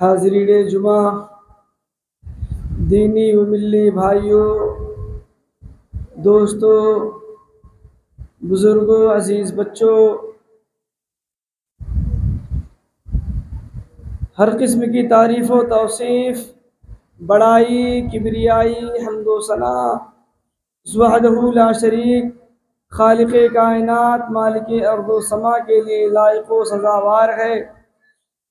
हाज़रीन जुमा, दीनी व मिल्ली भाइयों, दोस्तों, बुज़ुर्गों, अज़ीज़ बच्चों, हर किस्म की तारीफ़ व तौसीफ़, बड़ाई, किबरियाई, हम्दो सना वहदहू ला शरीक खालिक़े कायनात मालिके अर्दो समा के लिए लायक व सज़ावार है,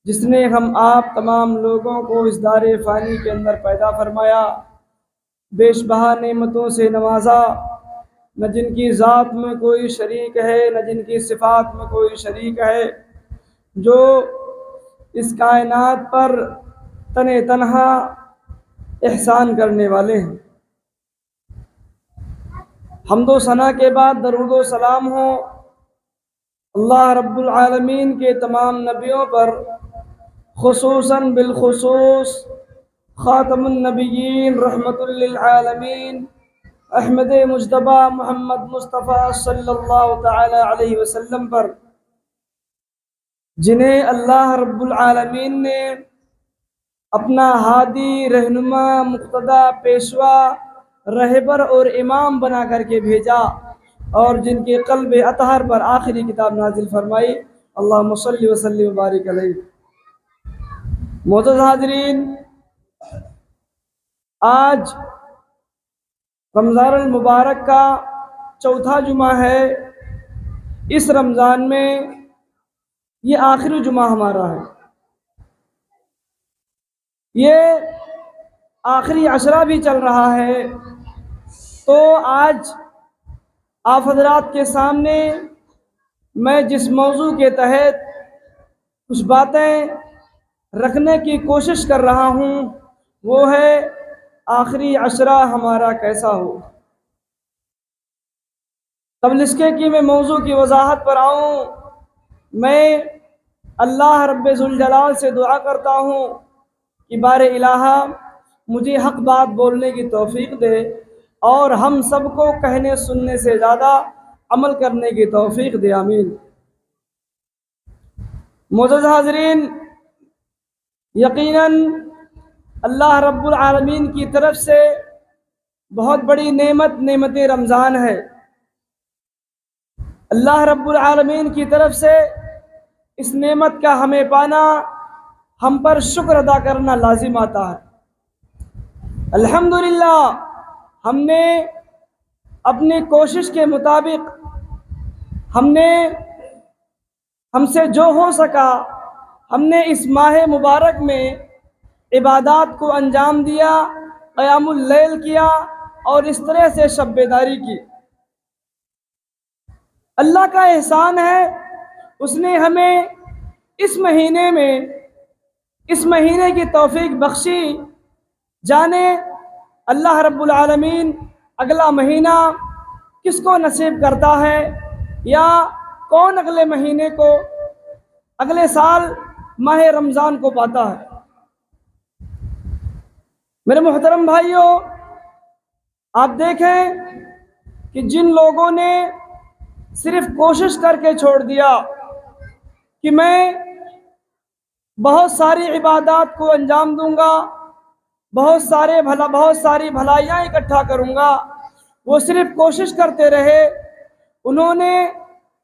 जिसने हम आप तमाम लोगों को इस दारे फ़ानी के अंदर पैदा फरमाया, बेशबहा नेमतों से नवाजा, न जिनकी ज़ात में कोई शरीक है, न जिनकी सिफ़ात में कोई शरीक है, जो इस कायनात पर तने तन्हा एहसान करने वाले हैं। हम्दो सना के बाद दरूद व सलाम हो अल्लाह रब्बुल आलमीन के तमाम नबियों पर, खुसूसन बिलखुसूस ख़ातमुन नबिय्यीन रहमतुल लिल आलमीन अहमद मुज्तबा मोहम्मद मुस्तफ़ा सल्लल्लाहु तआला अलैहि वसल्लम पर, जिन्हें अल्लाह रब्बुल आलमीन ने अपना हादी, रहनुमा, मुक़्तदा, पेशवा, रहबर और इमाम बना करके भेजा, और जिनके क़ल्ब अतहर पर आखिरी किताब नाजिल फरमाई। अल्लाहुम्मा सल्लि व सल्लिम व बारिक अलैहि। मोअज़्ज़ज़ हाज़रीन, आज रमज़ानुल मुबारक का चौथा जुमा है। इस रमज़ान में ये आखिरी जुमा हमारा है। ये आखिरी अशरा भी चल रहा है। तो आज आप हज़रात के सामने मैं जिस मौजू के तहत कुछ बातें रखने की कोशिश कर रहा हूँ, वो है आखिरी अशरा हमारा कैसा हो। कबल इसके कि मैं मौजू की वजाहत पर आऊँ, मैं अल्लाह रब्बे ज़ुल जलाल से दुआ करता हूँ कि बारे इलाहा मुझे हक़ बात बोलने की तौफ़ीक़ दे, और हम सबको कहने सुनने से ज़्यादा अमल करने की तौफ़ीक़ दे। आमीन। मोअज़्ज़ज़ हाज़रीन, यकीनन अल्लाह रब्बुल आलमीन की तरफ से बहुत बड़ी नेमत रमज़ान है। अल्लाह रब्बुल आलमीन की तरफ से इस नेमत का हमें पाना, हम पर शुक्र अदा करना लाजिम आता है। अल्हम्दुलिल्लाह, हमने अपनी कोशिश के मुताबिक हमसे जो हो सका हमने इस माह मुबारक में इबादात को अंजाम दिया, क़यामुल लैल किया, और इस तरह से शब बेदारी की। अल्लाह का एहसान है, उसने हमें इस महीने की तौफ़ीक़ बख्शी। जाने अल्लाह रब्बुल आलमीन अगला महीना किसको नसीब करता है, या कौन अगले महीने को, अगले साल माह रमज़ान को पाता है। मेरे मोहतरम भाइयों, आप देखें कि जिन लोगों ने सिर्फ़ कोशिश करके छोड़ दिया कि मैं बहुत सारी इबादात को अंजाम दूंगा, बहुत सारी भलाइयाँ इकट्ठा करूंगा, वो सिर्फ़ कोशिश करते रहे। उन्होंने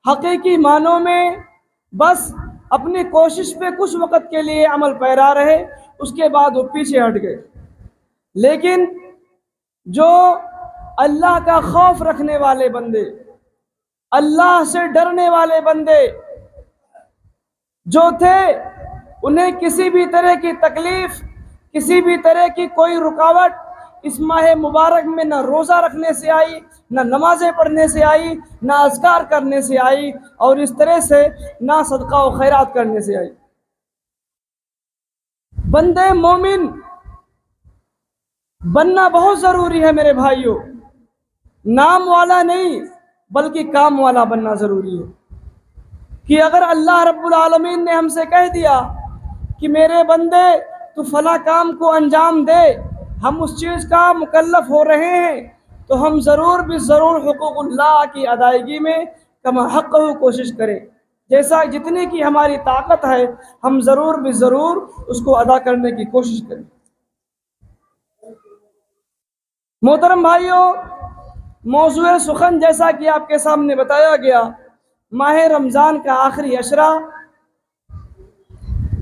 हकीकी मानों में बस अपनी कोशिश पे कुछ वक़्त के लिए अमल पैरा रहे, उसके बाद वो पीछे हट गए। लेकिन जो अल्लाह का खौफ रखने वाले बंदे, अल्लाह से डरने वाले बंदे जो थे, उन्हें किसी भी तरह की तकलीफ़, किसी भी तरह की कोई रुकावट इस माह मुबारक में न रोज़ा रखने से आई, न नमाज़ें पढ़ने से आई, न अज़कार करने से आई, और इस तरह से ना सदका व खैरात करने से आई। बंदे मोमिन बनना बहुत ज़रूरी है मेरे भाइयों। नाम वाला नहीं बल्कि काम वाला बनना ज़रूरी है। कि अगर अल्लाह रब्बुल आलमीन ने हमसे कह दिया कि मेरे बंदे तू फला काम को अंजाम दे, हम उस चीज़ का मुकल्लफ हो रहे हैं, तो हम ज़रूर भी ज़रूर हुकूकुल्लाह की अदायगी में कमा हक़्क़हू कोशिश करें। जैसा जितने की हमारी ताकत है हम ज़रूर भी ज़रूर उसको अदा करने की कोशिश करें। मोहतरम भाइयों, मौज़ूए सुखन जैसा कि आपके सामने बताया गया, माह रमज़ान का आखिरी अशरा,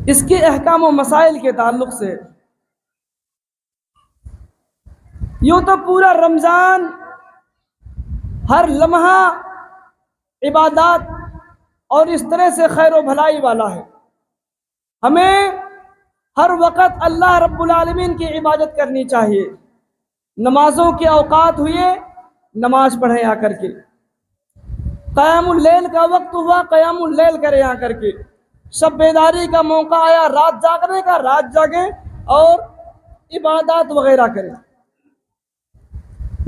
इसके अहकाम व मसाइल के ताल्लुक़ से यूँ तो पूरा रमज़ान हर लम्हा इबादत और इस तरह से खैर व भलाई वाला है। हमें हर वक़्त अल्लाह रब्बुल आलमीन की इबादत करनी चाहिए। नमाज़ों के औकात हुए, नमाज पढ़ें आकर के। क़यामुल लैल का वक्त हुआ, क़यामुल लैल करें आकर के। शब बेदारी का मौका आया, रात जागने का, रात जागें और इबादत वगैरह करें।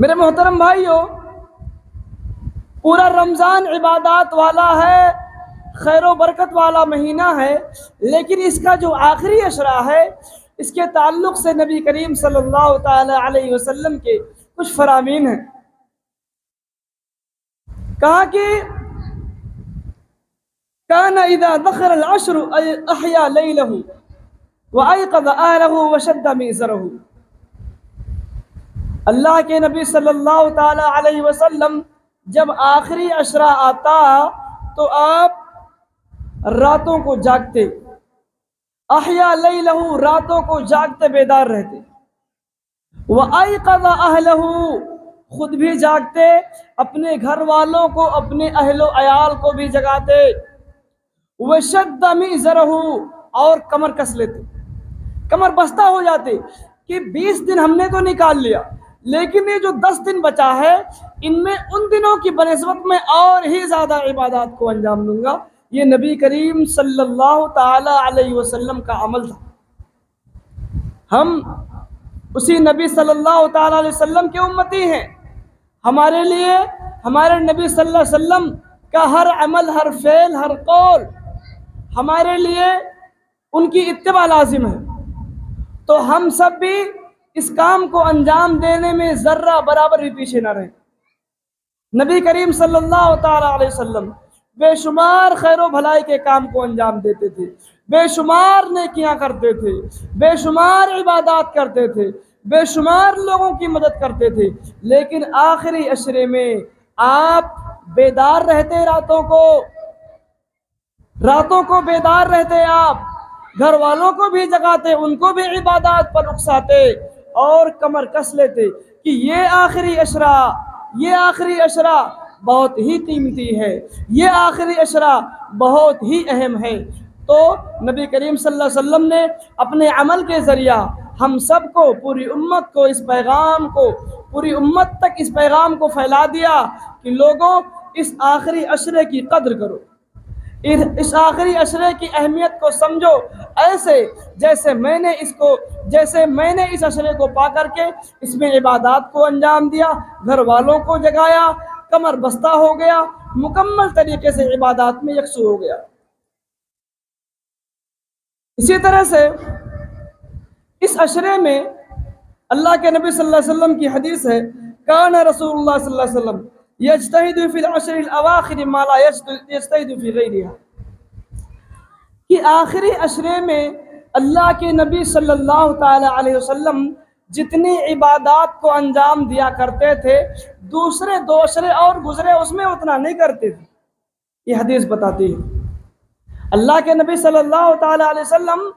मेरे मोहतरम भाइयों, पूरा रमज़ान इबादत वाला है, खैर व बरकत वाला महीना है, लेकिन इसका जो आखिरी अशरा है इसके ताल्लुक़ से नबी करीम सल्लल्लाहु ताला अलैहि वसल्लम के कुछ फरामीन हैं। कहा कि काना इज़ा दख़ल अल-अश्र अहया लैलहु व अयक़ज़ अहलहु व शद्द मिज़रहु। अल्लाह के नबी सल्लल्लाहु ताला अलैहि वसल्लम जब आखिरी अशरा आता तो आप रातों को जागते, अहया लैलहु, रातों को जागते बेदार रहते, व अयक़ज़ अहलहु, खुद भी जागते, अपने घर वालों को, अपने अहलो अयाल को भी जगाते, व शद्द मिज़रहु, और कमर कस लेते, कमर बस्ता हो जाते कि 20 दिन हमने तो निकाल लिया, लेकिन ये जो 10 दिन बचा है इनमें उन दिनों की बनिस्बत में और ही ज़्यादा इबादत को अंजाम दूंगा। ये नबी करीम सल्लल्लाहु ताला अलैहि वसल्लम का अमल था। हम उसी नबी सल्लल्लाहु ताला अलैहि वसल्लम के उम्मती हैं। हमारे लिए हमारे नबी सल्लल्लाहु अलैहि वसल्लम का हर अमल, हर फेल, हर कौल हमारे लिए उनकी इत्तिबा लाजिम है। तो हम सब भी इस काम को अंजाम देने में ज़र्रा बराबर भी पीछे न रहें। नबी करीम सल्लल्लाहु ताला अलैहि वसल्लम बेशुमार खैर व भलाई के काम को अंजाम देते थे, बेशुमार नेकियां करते थे, बेशुमार इबादत करते थे, बेशुमार लोगों की मदद करते थे, लेकिन आखिरी अशरे में आप बेदार रहते, रातों को बेदार रहते, आप घर वालों को भी जगाते, उनको भी इबादत पर उकसाते और कमर कस लेते कि ये आखिरी अशरा बहुत ही कीमती है, ये आखिरी अशरा बहुत ही अहम है। तो नबी करीम सल्लल्लाहु अलैहि वसल्लम ने अपने अमल के ज़रिया हम सब को, पूरी उम्मत को, पूरी उम्मत तक इस पैगाम को फैला दिया कि लोगों, इस आखिरी अशरे की कद्र करो, इस आखिरी अशरे की अहमियत को समझो, ऐसे जैसे मैंने इस अशरे को पा करके इसमें इबादत को अंजाम दिया, घर वालों को जगाया, कमर बस्ता हो गया, मुकम्मल तरीके से इबादत में यकसू हो गया। इसी तरह से इस अशरे में अल्लाह के नबी सल्लल्लाहु अलैहि वसल्लम की हदीस है, काना रसूलुल्लाह सल्लल्लाहु अलैहि वसल्लम यज्तहिदु फिल अशरिल अवाखिर मा ला यज्तहिदु फी गैरिहा, कि आखिरी अशरे में अल्लाह के नबी सल्लल्लाहु ताला अलैहि वसल्लम जितनी इबादत को अंजाम दिया करते थे, दूसरे 2 अशरे और गुजरे उसमें उतना नहीं करते थे। ये हदीस बताती है अल्लाह के नबी सल्लल्लाहु ताला अलैहि वसल्लम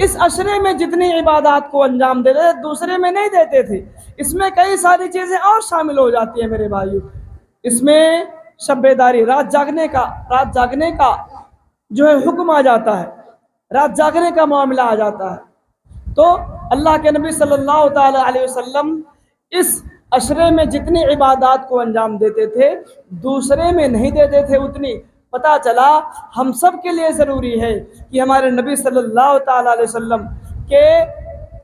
इस अशरे में जितनी इबादत को अंजाम देते थे, दूसरे में नहीं देते थे। इसमें कई सारी चीज़ें और शामिल हो जाती हैं मेरे भाइयों। इसमें शब-ए-दारी, रात जागने का जो है हुक्म आ जाता है, रात जागने का मामला आ जाता है। तो अल्लाह के नबी सल्लल्लाहु ताला अलैहि वसल्लम इस अशरे में जितनी इबादत को अंजाम देते थे, दूसरे में नहीं देते थे उतनी। पता चला हम सब के लिए ज़रूरी है कि हमारे नबी सल्लल्लाहु ताला अलैहि वसल्लम के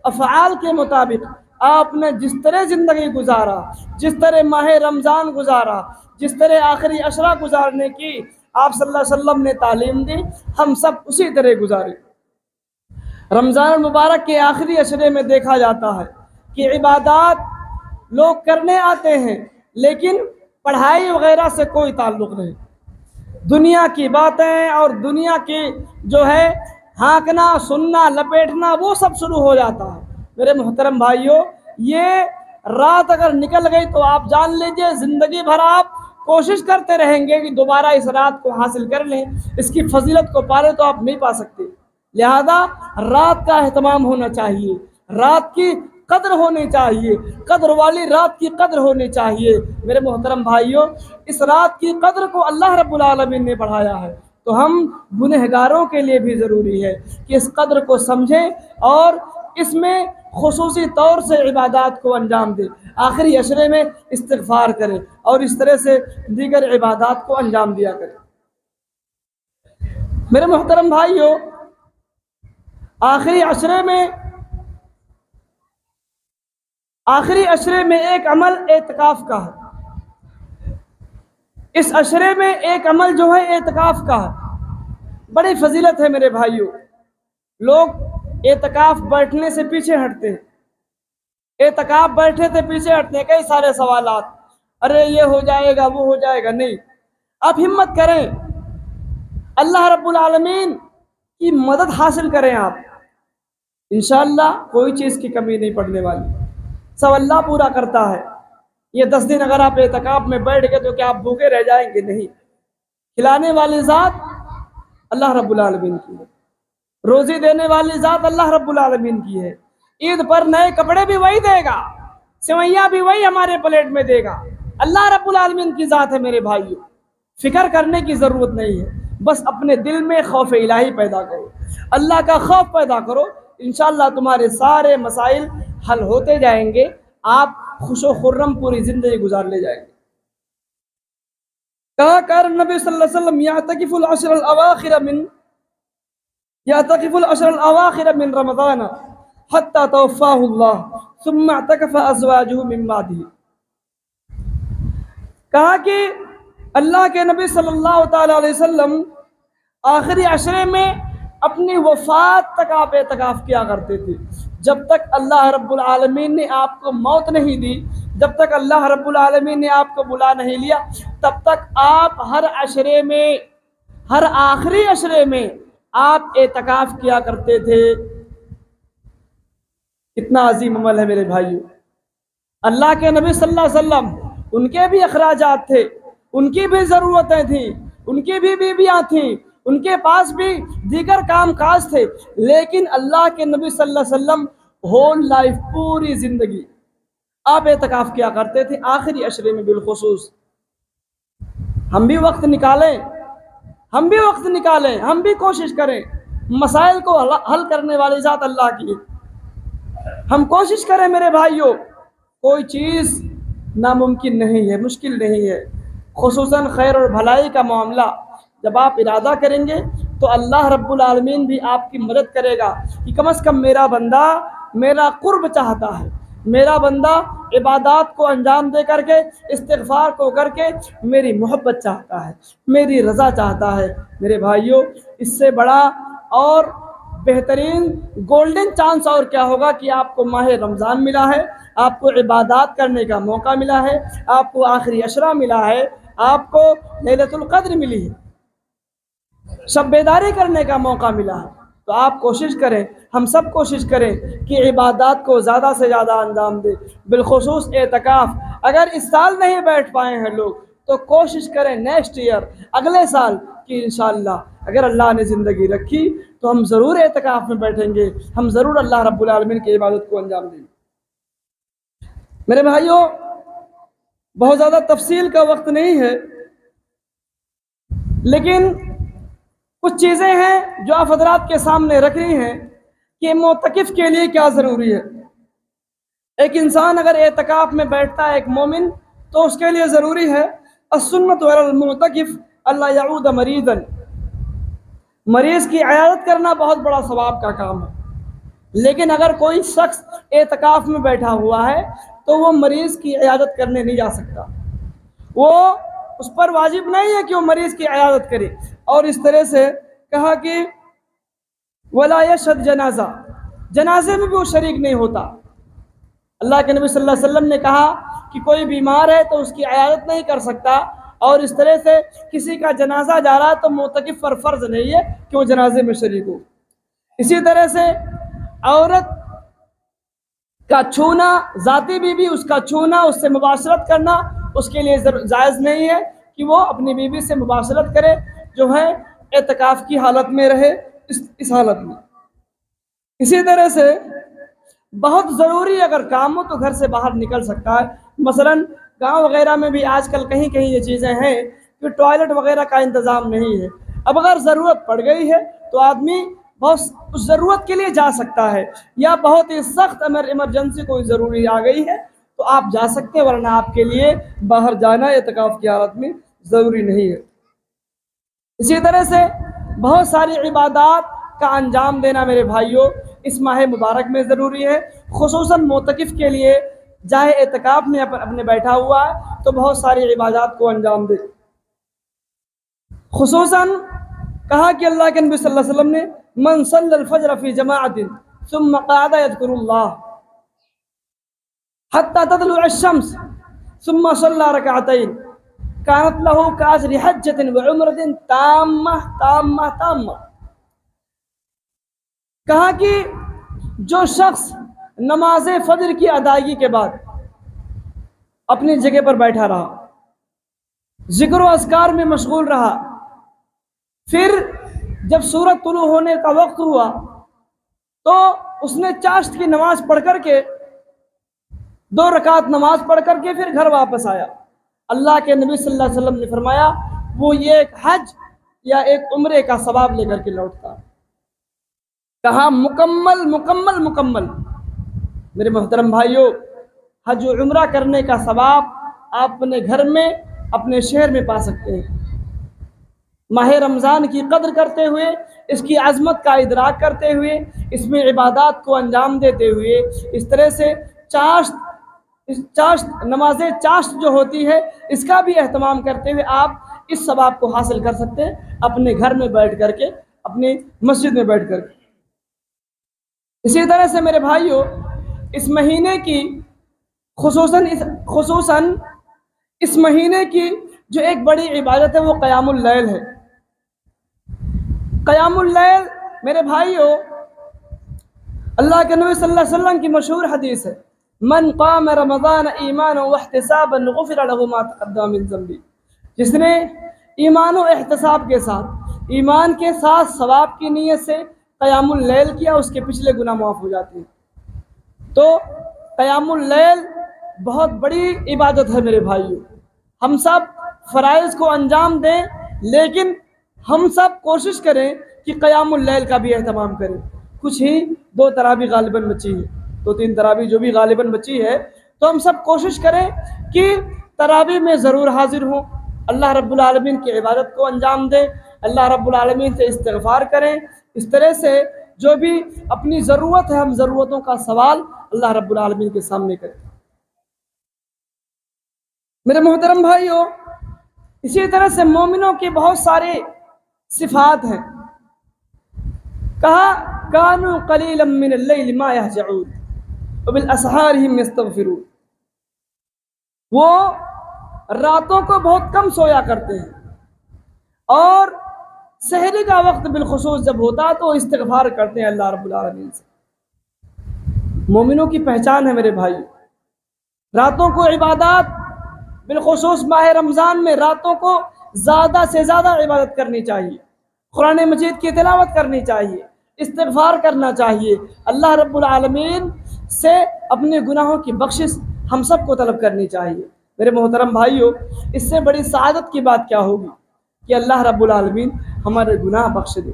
अफ़आल के मुताबिक आपने जिस तरह ज़िंदगी गुजारा, जिस तरह माह रमज़ान गुजारा, जिस तरह आखिरी अशरा गुजारने की आप सल्लल्लाहु अलैहि वसल्लम ने तालीम दी, हम सब उसी तरह गुजारे। रमज़ान मुबारक के आखिरी अशरे में देखा जाता है कि इबादत लोग करने आते हैं, लेकिन पढ़ाई वगैरह से कोई ताल्लुक़ नहीं। दुनिया की बातें और दुनिया की जो है हाँकना सुनना लपेटना वो सब शुरू हो जाता है। मेरे मोहतरम भाइयों, ये रात अगर निकल गई तो आप जान लीजिए ज़िंदगी भर आप कोशिश करते रहेंगे कि दोबारा इस रात को हासिल कर लें, इसकी फजीलत को पा लें, तो आप नहीं पा सकते। लिहाजा रात का एहतमाम होना चाहिए, रात की कद्र होनी चाहिए, कद्र वाली रात की कद्र होनी चाहिए। मेरे मोहतरम भाइयों, इस रात की कद्र को अल्लाह रब्बुल आलमीन ने बढ़ाया है, तो हम गुनहगारों के लिए भी ज़रूरी है कि इस कद्र को समझें और इसमें खुसूसी तौर से इबादत को अंजाम दें। आखिरी अशरे में इस्तिग़फ़ार करें और इस तरह से दीगर इबादत को अंजाम दिया करें। मेरे मोहतरम भाइयों, आखिरी अशरे में एक अमल एतकाफ़ का है। इस अशरे में एक अमल जो है एतकाफ़ का है, बड़ी फजीलत है। मेरे भाइयों, लोग एतकाफ़ बैठने से पीछे हटते हैं, एतकाफ़ बैठने से पीछे हटते हैं, कई सारे सवालात, अरे ये हो जाएगा वो हो जाएगा। नहीं, आप हिम्मत करें, अल्लाह रब्बुल आलमीन की मदद हासिल करें आप, इंशाअल्लाह कोई चीज़ की कमी नहीं पड़ने वाली, सब अल्लाह पूरा करता है। ये 10 दिन अगर आप एतकाफ़ में बैठ गए तो क्या आप भूखे रह जाएंगे? नहीं, खिलाने वाली ज़ात अल्लाह रब्बुल आलमीन की है, रोज़ी देने वाली ज़ात अल्लाह रब्बुल आलमीन की है। ईद पर नए कपड़े भी वही देगा, सेवैयाँ भी वही हमारे प्लेट में देगा, अल्लाह रब्बुल आलमीन की ज़ात है। मेरे भाइयों, फ़िक्र करने की ज़रूरत नहीं है, बस अपने दिल में खौफ इलाही पैदा करो, अल्लाह का खौफ पैदा करो, इंशाअल्लाह तुम्हारे सारे मसाइल हल होते जाएंगे, आप खुशो खुर्रम पूरी ज़िंदगी गुजार ले जाएंगे। कहा कर नबी सल्लल्लाहु अलैहि वसल्लम यातकिफुल अशरल अवाखिर मिन रमज़ान हत्ता तवफ़ाहुल्लाह सुम्मा अतकफ़ अज़वाजुहु मिन बादिही। कहा कि अल्लाह के नबी सल्लल्लाहु तआला अलैहि वसल्लम आखिरी अशरे में अपनी वफ़ात तक आप एतकाफ़ किया करते थे। जब तक अल्लाह रब्बुल आलमीन ने आपको मौत नहीं दी, जब तक अल्लाह रब्बुल आलमीन ने आपको बुला नहीं लिया, तब तक आप हर अशरे में, हर आखिरी अशरे में आप एतकाफ़ किया करते थे। कितना अजीम अमल है मेरे भाइयों। अल्लाह के नबी सल्लल्लाहु अलैहि वसल्लम, उनके भी अखराजात थे, उनकी भी ज़रूरतें थीं, उनकी भी बीवियाँ थीं, उनके पास भी दीगर काम काज थे, लेकिन अल्लाह के नबी सल्लल्लाहु अलैहि वसल्लम होल लाइफ, पूरी ज़िंदगी आप एतकाफ़ किया करते थे, आखिरी अशरे में बिलखुसूस। हम भी वक्त निकालें, हम भी वक्त निकालें, हम भी कोशिश करें। मसाइल को हल करने वाली ज़ात अल्लाह की है, हम कोशिश करें। मेरे भाइयों, कोई चीज़ नामुमकिन नहीं है, मुश्किल नहीं है, खुसूसन खैर और भलाई का मामला जब आप इरादा करेंगे तो अल्लाह रब्बुल आलमीन भी आपकी मदद करेगा कि कम से कम मेरा बंदा मेरा कुर्ब चाहता है, मेरा बंदा इबादत को अंजाम दे करके, इस्तिग़फ़ार को करके मेरी मोहब्बत चाहता है, मेरी रज़ा चाहता है। मेरे भाइयों, इससे बड़ा और बेहतरीन गोल्डन चांस और क्या होगा कि आपको माह रमज़ान मिला है, आपको इबादत करने का मौका मिला है, आपको आखिरी अशरा मिला है, आपको लैलतुल क़द्र मिली है, शब बेदारी करने का मौका मिला है। तो आप कोशिश करें, हम सब कोशिश करें कि इबादत को ज़्यादा से ज़्यादा अंजाम दें, बिलखुसूस एतकाफ़। अगर इस साल नहीं बैठ पाए हैं लोग तो कोशिश करें नेक्स्ट ईयर, अगले साल कि इंशाअल्लाह अगर अल्लाह ने ज़िंदगी रखी तो हम ज़रूर एतकाफ़ में बैठेंगे, हम ज़रूर अल्लाह रब्बुल आलमीन की इबादत को अंजाम देंगे। मेरे भाइयों, बहुत ज़्यादा तफसील का वक्त नहीं है, लेकिन कुछ चीज़ें हैं जो आप हज़रात के सामने रख रही हैं कि मोतकिफ़ के लिए क्या ज़रूरी है। एक इंसान अगर एतकाफ़ में बैठता है, एक मोमिन, तो उसके लिए ज़रूरी है अस्सुन्नतु अलल मुअतकिफ़ अल्ला यऊद मरीज़न। मरीज़ की इयादत करना बहुत बड़ा सवाब का काम है, लेकिन अगर कोई शख्स एतकाफ़ में बैठा हुआ है तो वो मरीज़ की इयादत करने नहीं जा सकता, वो उस पर वाजिब नहीं है कि वो मरीज़ की इयादत करे। और इस तरह से कहा कि वला यशहद जनाजा, जनाजे में भी वो शरीक नहीं होता। अल्लाह के नबी सल्लल्लाहु अलैहि वसल्लम ने कहा कि कोई बीमार है तो उसकी इयादत नहीं कर सकता और इस तरह से किसी का जनाजा जा रहा है तो मोतकिफ पर फ़र्ज नहीं है कि वो जनाजे में शरीक हो। इसी तरह से औरत का छूना, ज़ाती बीवी उसका छूना, उससे मुबाशरत करना उसके लिए जायज़ नहीं है कि वो अपनी बीवी से मुबाशरत करे जो है एतकाफ़ की हालत में रहे, इस हालत में। इसी तरह से बहुत ज़रूरी अगर काम हो तो घर से बाहर निकल सकता है। मसलन गांव वगैरह में भी आजकल कहीं कहीं ये चीज़ें हैं कि टॉयलेट वगैरह का इंतज़ाम नहीं है। अब अगर ज़रूरत पड़ गई है तो आदमी बहुत उस ज़रूरत के लिए जा सकता है, या बहुत ही सख्त इमरजेंसी कोई ज़रूरी आ गई है तो आप जा सकते हैं, वरना आपके लिए बाहर जाना एतकाफ़ की हालत में ज़रूरी नहीं है। इसी तरह से बहुत सारी इबादत का अंजाम देना मेरे भाइयों इस माह मुबारक में ज़रूरी है। खुसूसन मोतकिफ़ के लिए चाहे एतकाफ़ में अपने बैठा हुआ है तो बहुत सारी इबादत को अंजाम दे। खुसूसन कहा कि अल्लाह के नबी सल्लल्लाहु अलैहि वसल्लम ने मन सल्लल फज्र फी जमाअतिन सुम्मा क़अदा यज़कुरुल्लाह हत्ता ततलुअ अश-शम्स सुम्मा सल्ला रकअतैन कानत लहू काजरि हज्जतिन व उम्रतिन ताम्मा ताम्मा ताम्मा। कहा कि जो शख्स नमाज फजर की अदायगी के बाद अपनी जगह पर बैठा रहा, जिक्र व अस्कार में मशगूल रहा, फिर जब सूरज तुलू होने का वक्त हुआ तो उसने चाश्त की नमाज पढ़ करके 2 रकात नमाज पढ़ करके फिर घर वापस आया, अल्लाह के नबी सल्लल्लाहु अलैहि वसल्लम ने फरमाया वो ये एक हज या एक उम्रे का सवाब लेकर के लौटता। कहा मुकम्मल मुकम्मल मुकम्मल। मेरे मोहतरम भाइयों, हज और उम्रा करने का सवाब आप अपने घर में अपने शहर में पा सकते हैं। माह रमज़ान की कद्र करते हुए, इसकी अज़मत का इदराक करते हुए, इसमें इबादत को अंजाम देते हुए, इस तरह से नमाज चाश्त जो होती है इसका भी एहतमाम करते हुए आप इस सवाब को हासिल कर सकते हैं अपने घर में बैठ करके, अपनी मस्जिद में बैठ करके। इसी तरह से मेरे भाइयों, इस महीने की खुसूसन इस महीने की जो एक बड़ी इबादत है वो क़यामुल लैल है। क़यामुल लैल मेरे भाइयों, अल्लाह के नबी सल्लल्लाहु अलैहि वसल्लम की मशहूर हदीस है, मन क़ाम रमज़ान ईमान व इहतिसाबन गुफ़िर लहू मा तक़द्दम मिन ज़ंबी। जिसने ईमान व एहतिसाब के साथ, ईमान के साथ सवाब की नीयत से क़यामुल लैल किया, उसके पिछले गुनाह माफ़ हो जाते हैं। तो क़यामुल लैल बहुत बड़ी इबादत है मेरे भाइयों। हम सब फ़राइज़ को अंजाम दें, लेकिन हम सब कोशिश करें कि क़यामुल लैल का भी एहतमाम करें। कुछ ही 2 तरावी गालिबन बची है, 2-3 तरावी जो भी गालिबन बची है, तो हम सब कोशिश करें कि तरावी में ज़रूर हाजिर हों, अल्लाह रब्बुल आलमीन की इबादत को अंजाम दें, अल्लाह रब्बुल आलमीन से इस्तिग़फ़ार करें। इस तरह से जो भी अपनी ज़रूरत है, हम ज़रूरतों का सवाल अल्लाह रब्बुल आलमीन के सामने करें। मेरे मोहतरम भाइयों, इसी तरह से मोमिनों के बहुत सारे सिफ़ात हैं। कहा कानू क़लीलन मिनल लैल मा यहजऊन व बिल असहारिहिम यस्तग़फिरून। वो रातों को बहुत कम सोया करते हैं और सहरी का वक्त बिलखुसूस जब होता तो इस्तिग़फ़ार करते हैं अल्लाह रब्बुल आलमीन से। मोमिनों की पहचान है मेरे भाई, रातों को इबादत, बिलखुसूस माह रमज़ान में रातों को ज़्यादा से ज़्यादा इबादत करनी चाहिए, कुरान मजीद की तिलावत करनी चाहिए, इस्तिग़फ़ार करना चाहिए, अल्लाह रब्बुल आलमीन से अपने गुनाहों की बख्शिश हम सब को तलब करनी चाहिए। मेरे मोहतरम भाइयों, इससे बड़ी सआदत की बात क्या होगी कि अल्लाह रब्बुल आलमीन हमारे गुनाह बख्श दे।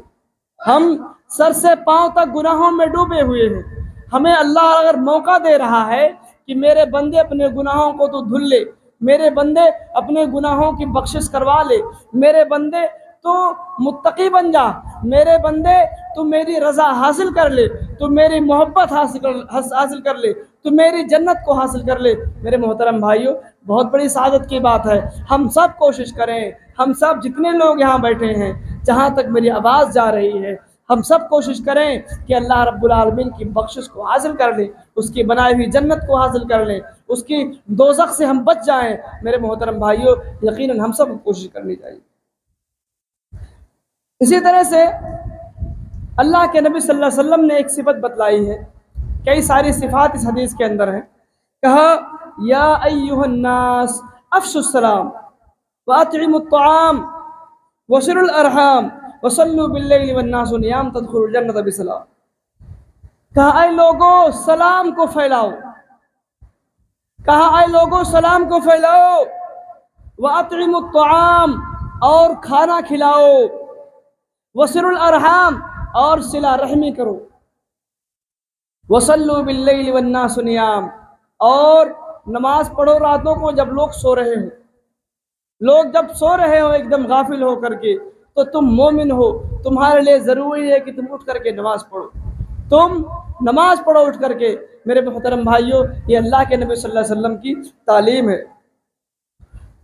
हम सर से पांव तक गुनाहों में डूबे हुए हैं, हमें अल्लाह अगर मौका दे रहा है कि मेरे बंदे अपने गुनाहों को तो धुल ले, मेरे बंदे अपने गुनाहों की बख्शिश करवा ले, मेरे बंदे तो मुत्तकी बन जा, मेरे बंदे तू मेरी रज़ा हासिल कर ले, तू मेरी मोहब्बत हासिल कर ले, तू मेरी जन्नत को हासिल कर ले। मेरे मोहतरम भाइयों, बहुत बड़ी सआदत की बात है। हम सब कोशिश करें, हम सब जितने लोग यहाँ बैठे हैं, जहाँ तक मेरी आवाज़ जा रही है, हम सब कोशिश करें कि अल्लाह रब्बुल आलमीन की बख्शिश को हासिल कर लें, उसकी बनाई हुई जन्नत को हासिल कर लें, उसकी दोज़ख से हम बच जाएं। मेरे मोहतरम भाइयों, यकीनन हम सब को कोशिश करनी चाहिए। इसी तरह से अल्लाह के नबी सल्लल्लाहु अलैहि वसल्लम ने एक सिफत बतलाई है, कई सारी सिफात इस हदीस के अंदर हैं। कहा, या अय्युहन्नास अफ़शुस सलाम व अतइमुत तआम वसिलुल अरहाम वसल्लु बिल्लैलि वन्नासु नियाम तदखुलुल जन्नत बिसलाम। कहा, ऐ लोगों सलाम को फैलाओ, कहा ऐ लोगों सलाम को फैलाओ, व अतइमुत तआम और खाना खिलाओ, वसिलुल अरहाम और सिला रहमी करो, वसल्लु बिल्लैलि वन्नासु नियाम और नमाज पढ़ो रातों को जब लोग सो रहे हो। लोग जब सो रहे हो एकदम गाफिल हो करके, तो तुम मोमिन हो, तुम्हारे लिए ज़रूरी है कि तुम उठ करके नमाज पढ़ो, तुम नमाज पढ़ो उठ करके। मेरे मोहतरम भाइयों, ये अल्लाह के नबी सल्लल्लाहु अलैहि वसल्लम की तालीम है।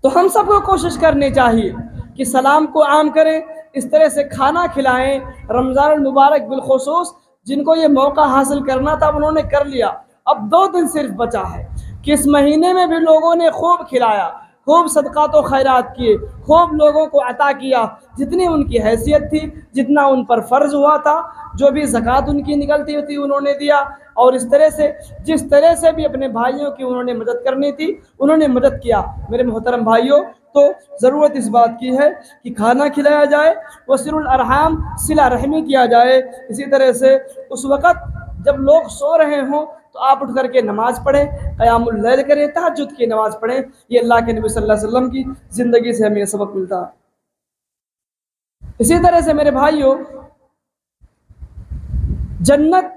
तो हम सबको कोशिश करनी चाहिए कि सलाम को आम करें, इस तरह से खाना खिलाएं। रमज़ान मुबारक बिलखुसूस जिनको ये मौका हासिल करना था उन्होंने कर लिया, अब 2 दिन सिर्फ बचा है कि इस महीने में भी लोगों ने खूब खिलाया, खूब सदक़ात व खैरात किए, खूब लोगों को अता किया, जितनी उनकी हैसियत थी, जितना उन पर फ़र्ज़ हुआ था, जो भी ज़कात उनकी निकलती थी उन्होंने दिया। और इस तरह से जिस तरह से भी अपने भाइयों की उन्होंने मदद करनी थी उन्होंने मदद किया। मेरे मोहतरम भाइयों, तो ज़रूरत इस बात की है कि खाना खिलाया जाए, वसिलुल अरहाम सिला रहमी किया जाए। इसी तरह से उस वक़्त जब लोग सो रहे हों तो आप उठ करके नमाज़ पढ़ें, क़यामुल लैल करें, तहज्जुद की नमाज़ पढ़ें। ये अल्लाह के नबी सल्लल्लाहु अलैहि वसल्लम की ज़िंदगी से हमें सबक मिलता है। इसी तरह से मेरे भाइयों, जन्नत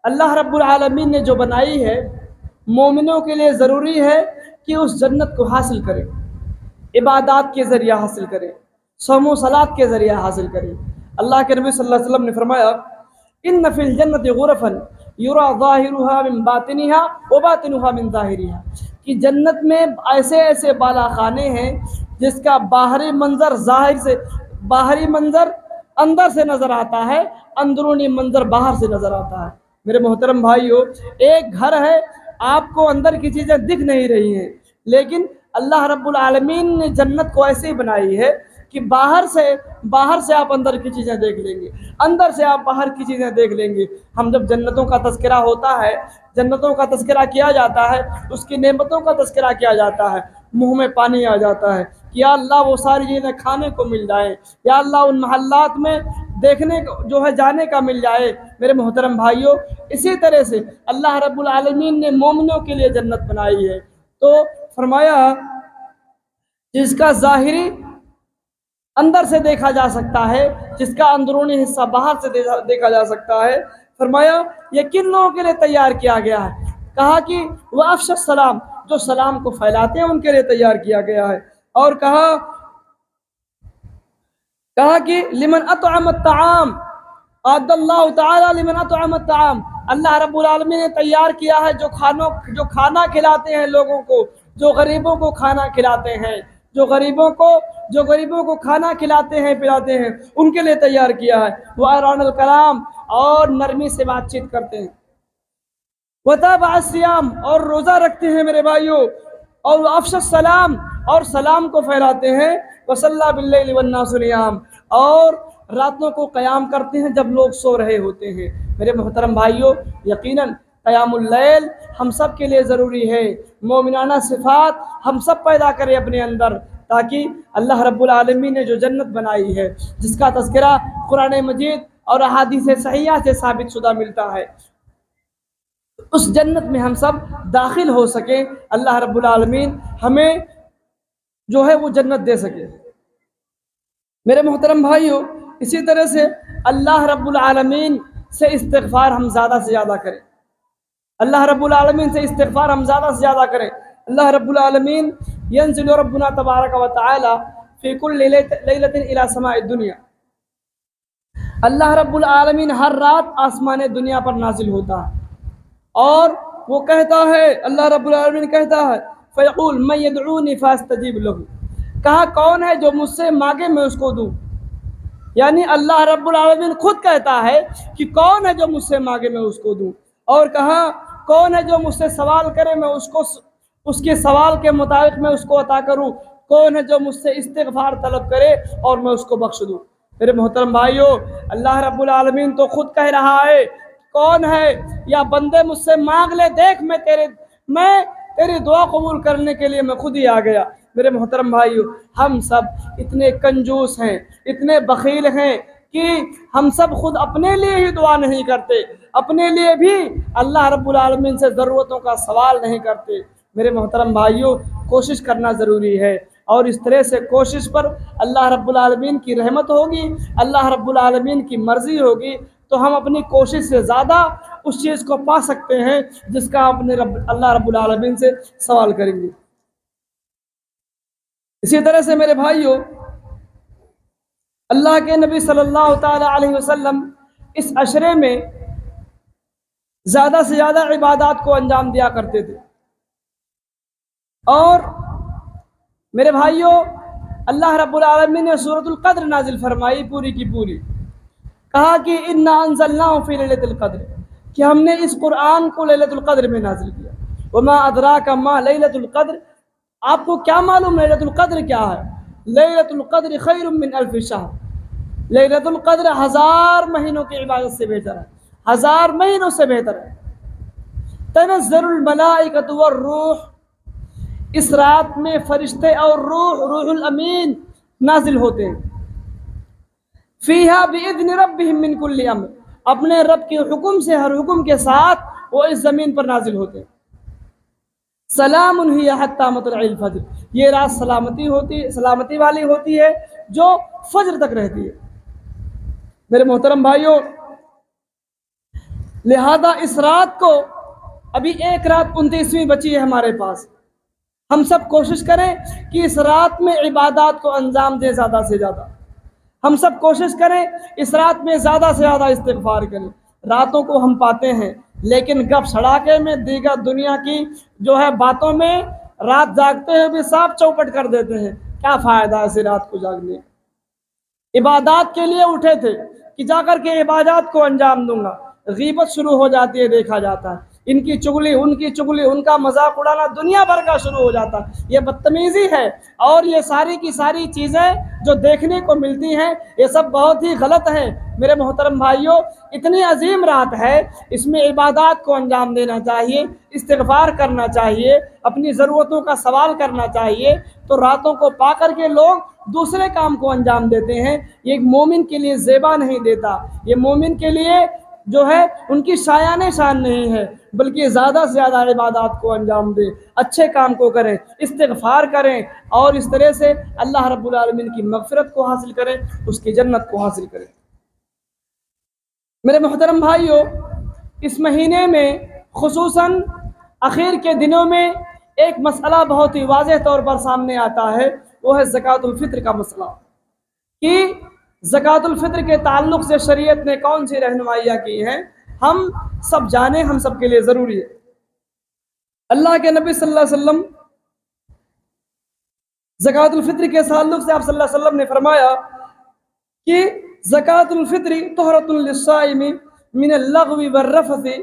अल्लाह रब्बुल आलमीन ने जो बनाई है, मोमिनों के लिए ज़रूरी है कि उस जन्नत को हासिल करें, इबादत के ज़रिए हासिल करें, सौम सलात के ज़रिए हासिल करें। अल्लाह के नबी सल्लल्लाहु अलैहि वसल्लम ने फरमाया, इन्न फिल जन्नति गुरफन युरा ज़ाहिरुहा मिन बातिनिहा व बातिनुहा मिन ज़ाहिरिहा, कि जन्नत में ऐसे ऐसे बाला खाने हैं जिसका बाहरी मंज़र ज़ाहिर से, बाहरी मंज़र अंदर से नज़र आता है, अंदरूनी मंज़र बाहर से नज़र आता है। मेरे मोहतरम भाइयों, एक घर है, आपको अंदर की चीज़ें दिख नहीं रही हैं, लेकिन अल्लाह रब्बुल आलमीन ने जन्नत को ऐसे ही बनाई है कि बाहर से आप अंदर की चीज़ें देख लेंगे, अंदर से आप बाहर की चीज़ें देख लेंगे। हम जब जन्नतों का तज़किरा होता है, जन्नतों का तज़किरा किया जाता है, उसकी नेमतों का तज़किरा किया जाता है, मुँह में पानी आ जाता है कि या अल्लाह वो सारी चीज़ें खाने को मिल जाए, या अल्लाह उन महल्लात में देखने को जो है जाने का मिल जाए। मेरे मोहतरम भाइयों, इसी तरह से अल्लाह रब्बुल आलमीन ने मोमिनों के लिए जन्नत बनाई है। तो फरमाया, जिसका ज़ाहिरी अंदर से देखा जा सकता है, जिसका अंदरूनी हिस्सा बाहर से देखा जा सकता है, फरमाया ये किन लोगों के लिए तैयार किया गया है? कहा कि वह अफ़शुस सलाम, जो सलाम को फैलाते हैं उनके लिए तैयार किया गया है। और कहा कि लिमन अतअमत तआम अदल्लाहु तआला लिमन अतअमत तआम, अल्लाह रब्बुल आलमीन ने तैयार किया है जो खाना खिलाते हैं लोगों को, जो गरीबों को खाना खिलाते हैं, जो गरीबों को खाना खिलाते हैं पिलाते हैं, उनके लिए तैयार किया है। वह अरानल कलाम, और नरमी से बातचीत करते हैं, वताबा सियाम, और रोज़ा रखते हैं मेरे भाइयों, और अफ़शुस सलाम, और सलाम को फैलाते हैं, वसल्ला बिल्लैलि वन्नासु नियाम, और रातों को क़याम करते हैं जब लोग सो रहे होते हैं। मेरे मोहतरम भाइयों, यकीनन क़यामुल लैल हम सब के लिए ज़रूरी है। मोमिनाना सिफ़ात हम सब पैदा करें अपने अंदर, ताकि अल्लाह रब्बुल आलमीन ने जो जन्नत बनाई है, जिसका तज़किरा कुरान मजीद और अहादीस सहीहा से साबित शुदा मिलता है, उस जन्नत में हम सब दाखिल हो सकें, अल्लाह रब्बुल आलमीन हमें जो है वो जन्नत दे सके। मेरे मोहतरम भाइयों, इसी तरह से अल्लाह रब्बुल आलमीन से इस्तिग़फ़ार हम ज़्यादा से ज़्यादा करें, अल्लाह रब्बुल आलमीन से इस्तिग़फ़ार हम ज़्यादा से ज़्यादा करें। अल्लाह रब्बुल आलमीन यंज़िलु रब्बुना तबारक व तआला फ़ी कुल्लि लैलतिन इला समाए दुनिया, अल्लाह रब्बुल आलमीन हर रात आसमान दुनिया पर नाजिल होता है, और वो कहता है, अल्लाह रब्बुल आलमीन कहता है, फ़यक़ूल मैं यदऊनी फ़अस्तजीब लहू, कहा कौन है जो मुझसे मांगे मैं उसको दूँ। यानी अल्लाह रब्बुल आलमीन खुद कहता है कि कौन है जो मुझसे मांगे मैं उसको दूं, और कहा कौन है जो मुझसे सवाल करे मैं उसको उसके सवाल के मुताबिक मैं उसको अता करूं, कौन है जो मुझसे इस्तिग़फ़ार तलब करे और मैं उसको बख्श दूं। मेरे मोहतरम भाइयों, अल्लाह रब्बुल आलमीन तो खुद कह रहा है कौन है, या बंदे मुझसे मांग ले, देख मैं तेरी दुआ कबूल करने के लिए मैं खुद ही आ गया। मेरे मोहतरम भाइयों, हम सब इतने कंजूस हैं, इतने बखील हैं कि हम सब खुद अपने लिए ही दुआ नहीं करते, अपने लिए भी अल्लाह रब्बुल आलमीन से ज़रूरतों का सवाल नहीं करते। मेरे मोहतरम भाइयों, कोशिश करना ज़रूरी है, और इस तरह से कोशिश पर अल्लाह रब्बुल आलमीन की रहमत होगी, अल्लाह रब्बुल आलमीन की मर्ज़ी होगी, तो हम अपनी कोशिश से ज़्यादा उस चीज़ को पा सकते हैं जिसका अपने अल्लाह रब्बुल आलमीन से सवाल करेंगे। इसी तरह से मेरे भाइयों, अल्लाह के नबी सल्लल्लाहु ताला अलैहि वसल्लम इस अशरे में ज़्यादा से ज़्यादा इबादत को अंजाम दिया करते थे। और मेरे भाइयों, अल्लाह रब्बुल आलमीन ने सूरतुल क़द्र नाजिल फरमाई पूरी की पूरी, कहा कि इन्ना अंज़लनाहु फ़ी लैलतिल क़द्र, कि हमने इस कुरान को लैलतुल क़द्र में नाजिल किया। वमा अदराका मा लैलतुल क़द्र, आपको क्या मालूम लैलतुल क़द्र क्या है? लैलतुल क़द्र खैरुम मिन अल्फ़ि शहर, लैलतुल क़द्र 1000 महीनों की इबादत से बेहतर है, 1000 महीनों से बेहतर है। तनज़्ज़लुल मलाइकतु वर्रूह, इस रात में फरिश्ते और रूहुल अमीन नाजिल होते हैं। फ़ीहा बिइज़्नि रब्बिहिम मिन कुल्लि अम्र, अपने रब के हुक्म से, हर हुक्म के साथ वो इस ज़मीन पर नाजिल होते हैं। सलामुन हिया हत्ता मतलइल फज्र, ये रात सलामती वाली होती है जो फज्र तक रहती है। मेरे मोहतरम भाइयों, लिहाजा इस रात को, अभी एक रात 29वीं बची है हमारे पास, हम सब कोशिश करें कि इस रात में इबादत को अंजाम दें ज़्यादा से ज़्यादा। हम सब कोशिश करें इस रात में ज़्यादा से ज़्यादा इस्तिग़फ़ार करें। रातों को हम पाते हैं, लेकिन गप सड़ाके में, दीगर दुनिया की जो है बातों में रात जागते हुए भी साफ चौपट कर देते हैं। क्या फ़ायदा ऐसी रात को जागने? इबादत के लिए उठे थे कि जाकर के इबादत को अंजाम दूंगा, गीबत शुरू हो जाती है, देखा जाता है इनकी चुगली, उनकी चुगली, उनका मजाक उड़ाना दुनिया भर का शुरू हो जाता है। ये बदतमीज़ी है, और ये सारी की सारी चीज़ें जो देखने को मिलती हैं ये सब बहुत ही गलत है। मेरे मोहतरम भाइयों, इतनी अजीम रात है, इसमें इबादत को अंजाम देना चाहिए, इस्तिग़फ़ार करना चाहिए, अपनी ज़रूरतों का सवाल करना चाहिए। तो रातों को पा कर के लोग दूसरे काम को अंजाम देते हैं। ये एक मोमिन के लिए ज़ेबा नहीं देता, ये मोमिन के लिए जो है उनकी शायाने शान नहीं है, बल्कि ज़्यादा से ज़्यादा इबादत को अंजाम दें, अच्छे काम को करें, इस्तिग़फ़ार करें, और इस तरह से अल्लाह रब्बुल आलमीन की मग़फ़िरत को हासिल करें, उसकी जन्नत को हासिल करें। मेरे मोहतरम भाइयों, इस महीने में खुसूसन आखिर के दिनों में एक मसला बहुत ही वाज़ेह तौर पर सामने आता है, वो है ज़कातुल फ़ित्र का मसला, कि ज़कातुल फ़ित्र के ताल्लुक़ से शरीयत ने कौन सी रहनुमाइयाँ की हैं, हम सब जाने, हम सब के लिए ज़रूरी है। अल्लाह के नबी सल्लल्लाहु अलैहि वसल्लम ज़कातुल फ़ित्र के ताल्लुक़ से आप सल्लल्लाहु अलैहि वसल्लम ने फरमाया कि ज़कातुल फ़ित्री तुहरतुन लिस्साइमी मिनल लग़्वी वर्रफ़सी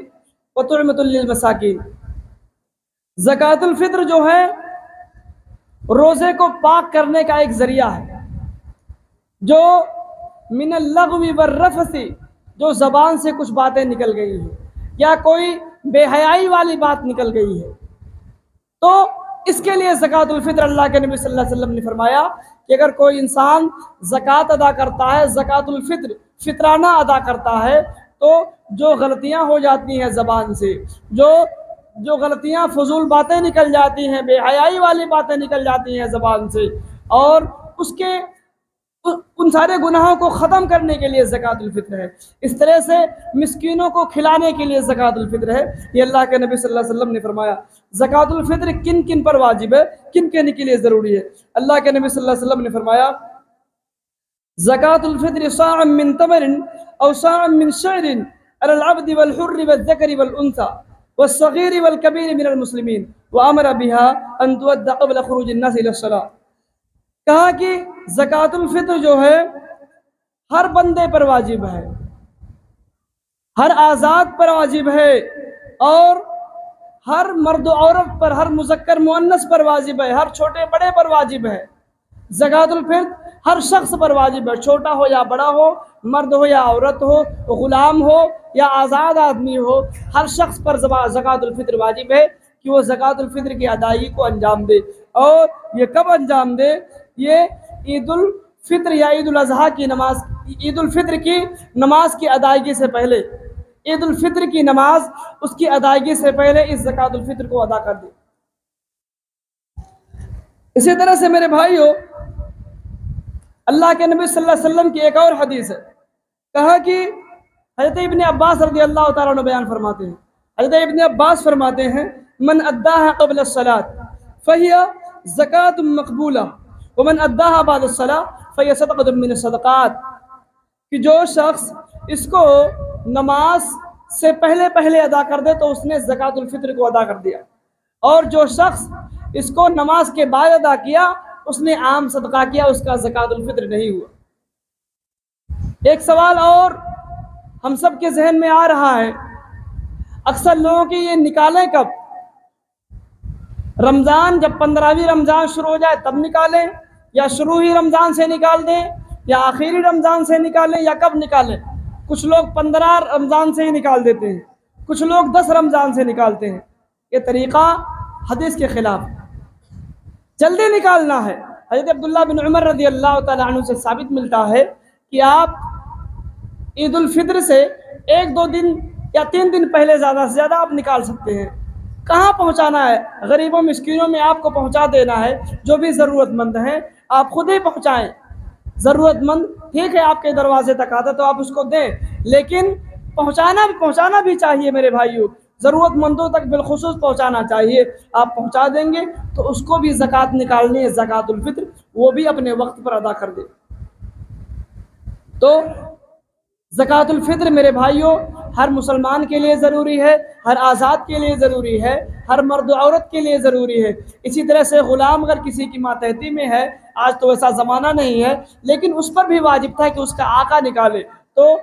व तुअमतुन लिल मसाकीन। ज़कातुल फ़ित्र जो है रोज़े को पाक करने का एक ज़रिया है, जो मिनल लग़्वी वर्रफ़सी, जो ज़बान से कुछ बातें निकल गई हैं या कोई बेहयाई वाली बात निकल गई है, तो इसके लिए ज़कातुल फ़ित्र अल्लाह के नबी सल्लल्लाहु अलैहि वसल्लम ने फरमाया कि अगर कोई इंसान ज़कात अदा करता है, ज़कातुल फ़ित्र फ़ितराना अदा करता है, तो जो गलतियां हो जाती हैं ज़बान से, जो गलतियां फजूल बातें निकल जाती हैं, बेहयाई वाली बातें निकल जाती हैं ज़बान से, और उसके उन सारे गुनाहों को ख़त्म करने के लिए ज़कातुल फ़ित्र है। इस तरह से मिस्कीनों को खिलाने के लिए ज़कातुल फ़ित्र है। ये अल्लाह के नबी सल्लल्लाहु अलैहि वसल्लम ने फरमाया। ज़कातुल फ़ित्र किन किन पर वाजिब है, किन किन के लिए ज़रूरी है? अल्लाह के नबी सल्लल्लाहु अलैहि वसल्लम ने फरमाया, ज़कातुल फ़ित्र साअम मिन तमरिन औ साअम मिन शअरिन अलल अब्दि वल हुर्रि वल ज़करि वल उन्सा वस्सगीरि वल कबीरि मिनल मुस्लिमीन व अमरा बिहा अन तुअद्दा क़ब्ल ख़ुरूजिन नास इला सलाह। कहा कि ज़कातुल फ़ित्र जो है हर बंदे पर वाजिब है, हर आज़ाद पर वाजिब है, और हर मर्द औरत पर, हर मुज़क्कर मुअन्नस पर वाजिब है, हर छोटे बड़े पर वाजिब है। ज़कातुल फित्र हर शख्स पर वाजिब है, छोटा हो या बड़ा हो, मर्द हो या औरत हो, ग़ुलाम हो या आज़ाद आदमी हो, हर शख्स पर ज़कातुल फित्र वाजिब है कि वो ज़कातुल फित्र की अदायगी को अंजाम दे। और ये कब अंजाम दे? ये ईदुल फित्र या ईद उल अज़हा की नमाज, ईद उल फित्र की नमाज की अदायगी से पहले, ईद उल फित्र की नमाज उसकी अदायगी से पहले इस ज़कातुल फित्र को अदा कर दे। इसी तरह से मेरे भाइयों, अल्लाह के नबी सल्लल्लाहु अलैहि वसल्लम की एक और हदीस है, कहा कि हज़रत इब्न अब्बास रज़ी अल्लाह तआला अन्हु बयान फरमाते हैं, हज़रत इब्न अब्बास फरमाते हैं, मन अद्दाहा क़ब्ल अस्सलात फ़हिया ज़कातुम मक़बूला व मन अद्दाहा बाद अस्सलात फ़हिया सदक़तुम मिन सदक़ात, कि जो शख्स इसको नमाज से पहले पहले अदा कर दे तो उसने ज़कातुल फित्र को अदा कर दिया, और जो शख्स इसको नमाज के बाद अदा किया उसने आम सदका किया, उसका ज़कातुल फित्र नहीं हुआ। एक सवाल और हम सब के जहन में आ रहा है, अक्सर लोगों की ये निकालें कब? रमज़ान, जब 15वीं रमज़ान शुरू हो जाए तब निकालें, या शुरू ही रमज़ान से निकाल दें, या आखिरी रमज़ान से निकालें, या कब निकालें? कुछ लोग 15 रमज़ान से ही निकाल देते हैं, कुछ लोग 10 रमज़ान से निकालते हैं। ये तरीक़ा हदीस के ख़िलाफ़, जल्दी निकालना है। हज़रत अब्दुल्लाह बिन उमर रज़ी अल्लाह तआला अन्हु से साबित मिलता है कि आप ईद उल फित्र से 1-2 दिन या 3 दिन पहले ज़्यादा से ज़्यादा आप निकाल सकते हैं। कहाँ पहुँचाना है? गरीबों मिस्कीनों में आपको पहुँचा देना है। जो भी ज़रूरतमंद हैं आप खुद ही पहुँचाएँ। ज़रूरतमंद ठीक है आपके दरवाजे तक आता तो आप उसको दें, लेकिन पहुँचाना भी चाहिए मेरे भाइयों, ज़रूरतमंदों तक बिलखुसूस पहुँचाना चाहिए। आप पहुँचा देंगे तो उसको भी ज़कात निकालनी है, ज़कातुल फित्र, वो भी अपने वक्त पर अदा कर दे। तो ज़कातुल फित्र मेरे भाइयों हर मुसलमान के लिए ज़रूरी है, हर आज़ाद के लिए ज़रूरी है, हर मर्द औरत के लिए ज़रूरी है। इसी तरह से ग़ुलाम अगर किसी की मातहती में है, आज तो वैसा ज़माना नहीं है, लेकिन उस पर भी वाजिब था कि उसका आका निकाले। तो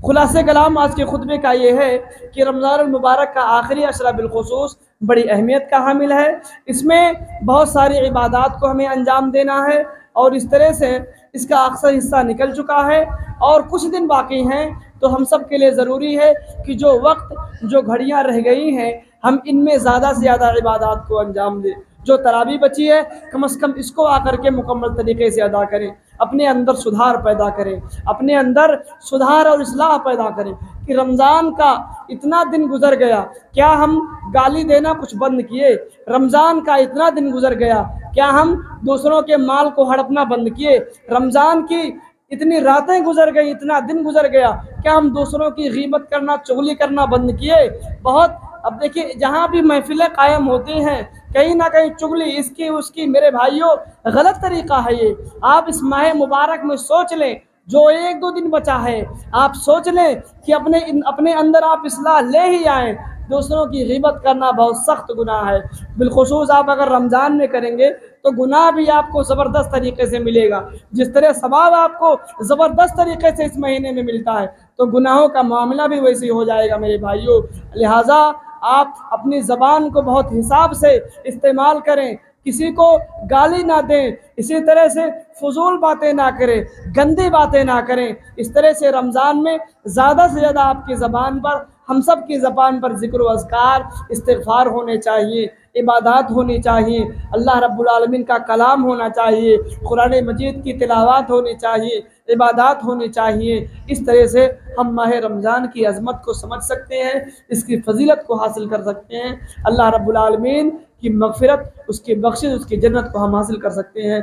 खुलासे कलाम आज के खुतबे का ये है कि रमज़ानुल मुबारक का आखिरी अशरा बिलखुसूस बड़ी अहमियत का हामिल है। इसमें बहुत सारी इबादात को हमें अंजाम देना है, और इस तरह से इसका अक्सर हिस्सा निकल चुका है और कुछ दिन बाकी हैं। तो हम सब के लिए ज़रूरी है कि जो वक्त, जो घड़ियां रह गई हैं, हम इनमें ज़्यादा से ज़्यादा इबादत को अंजाम दें। जो तरावी बची है कम से कम इसको आकर के मुकम्मल तरीके से अदा करें, अपने अंदर सुधार पैदा करें, अपने अंदर सुधार और इस्लाह पैदा करें कि रमज़ान का इतना दिन गुजर गया, क्या हम गाली देना कुछ बंद किए? रमज़ान का इतना दिन गुजर गया, क्या हम दूसरों के माल को हड़पना बंद किए? रमज़ान की इतनी रातें गुजर गई, इतना दिन गुजर गया, क्या हम दूसरों की गीबत करना, चुगली करना बंद किए? बहुत अब देखिए जहाँ भी महफिलें कायम होती हैं कहीं ना कहीं चुगली इसकी उसकी, मेरे भाइयों गलत तरीका है ये। आप इस माह मुबारक में सोच लें, जो 1-2 दिन बचा है आप सोच लें कि अपने अंदर आप इस्लाह ले ही आएँ। दूसरों की गीबत करना बहुत सख्त गुनाह है, बिलखुसूस आप अगर रमज़ान में करेंगे तो गुनाह भी आपको ज़बरदस्त तरीके से मिलेगा। जिस तरह सवाब आपको ज़बरदस्त तरीके से इस महीने में मिलता है तो गुनाहों का मामला भी वैसे ही हो जाएगा मेरे भाइयों। लिहाजा आप अपनी ज़बान को बहुत हिसाब से इस्तेमाल करें, किसी को गाली ना दें, इसी तरह से फजूल बातें ना करें, गंदी बातें ना करें। इस तरह से रमज़ान में ज़्यादा से ज़्यादा आपकी ज़बान पर, हम सब की ज़बान पर ज़िक्र व अज़कार, इस्तिग़फ़ार होने चाहिए, इबादत होनी चाहिए, अल्लाह रब्बुल आलमीन का कलाम होना चाहिए, कुरान मजीद की तिलावत होनी चाहिए, इबादत होनी चाहिए। इस तरह से हम माह रमज़ान की अज़मत को समझ सकते हैं, इसकी फ़जीलत को हासिल कर सकते हैं। अल्लाह रब्बुल आलमीन की मग़फ़िरत, उसकी बख्शिश, उसकी जन्नत को हम हासिल कर सकते हैं।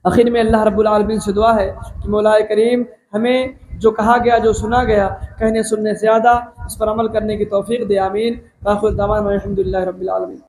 आखिर में अल्लाह रब्बुल आलमीन से दुआ है कि मौलाए करीम हमें जो कहा गया, जो सुना गया, कहने सुनने से ज़्यादा इस पर अमल करने की तौफ़ीक़ दे। आमीन। आखिर दावाना अल्हम्दुलिल्लाहि रब्बिल आलमीन।